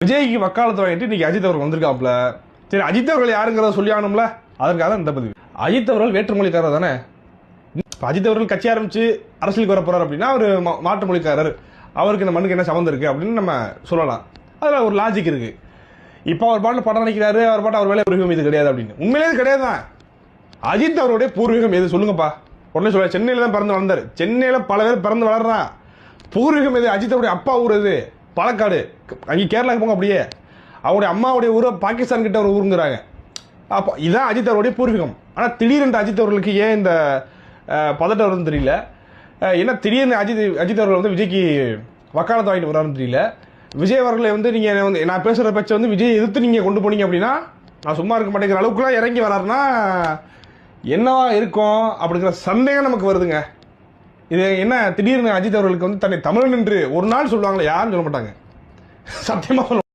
விஜய்க்கு வக்காலத்து வாங்கிட்டு இன்னைக்கு அஜித் அவர்கள் வந்திருக்காப்ல. சரி, அஜித் அவர்கள் யாருங்கிறத சொல்லி ஆகணும்ல, அதற்காக தான் இந்த பதிவு. அஜித் அவர்கள் வேற்றுமொழிக்காரர் தானே. அஜித் அவர்கள் கட்சி ஆரம்பிச்சு அரசியலுக்கு வர போறாரு அப்படின்னா அவர் மாற்று மொழிக்காரர், அவருக்கு இந்த மண்ணுக்கு என்ன சம்மந்தம் இருக்கு அப்படின்னு நம்ம சொல்லலாம். அதில் ஒரு லாஜிக் இருக்கு. இப்போ அவர் பாட்டில் படம் நினைக்கிறாரு, அவர் பாட்டு அவர் வேலை பூர்வீகம் இது கிடையாது அப்படின்னு. உண்மையிலே கிடையாது தான். அஜித் அவருடைய பூர்வீகம் எது சொல்லுங்கப்பா. உடனே சொல்ல, சென்னையில் தான் பிறந்து வளர்ந்தார். சென்னையில் பல பேர் பிறந்து வளர்றான். பூர்வீகம் எது? அஜித் அவருடைய அப்பா ஊர் எது? பாலக்காடு. அங்கே கேரளாவுக்கு போங்க அப்படியே. அவருடைய அம்மாவுடைய ஊரை பாகிஸ்தான் கிட்ட ஒரு ஊருங்கிறாங்க. அப்போ இதான் அஜித் அவருடைய பூர்வீகம். ஆனால் திடீரென்று அஜித் அவர்களுக்கு ஏன் இந்த பதட்டம் வரும்னு தெரியல. ஏன்னா திடீர்னு அஜித் அவர்கள் வந்து விஜய்க்கு வக்காலத்து வாங்கிட்டு வராருன்னு தெரியல. விஜய் அவர்களை வந்து நீங்கள் வந்து நான் பேசுகிற பேச்சை வந்து விஜய் எதிர்த்து நீங்கள் கொண்டு போனீங்க அப்படின்னா நான் சும்மா இருக்க மாட்டேங்கிற அளவுக்குலாம் இறங்கி வராருன்னா என்னவா இருக்கும் அப்படிங்கிற சந்தேகம் நமக்கு வருதுங்க. இது என்ன திடீர்னு அஜித் அவர்களுக்கு வந்து தன்னை தமிழன் என்று ஒரு நாள் சொல்லுவாங்களே, யாரும் சொல்ல மாட்டாங்க. சத்தியமாக சொல்ல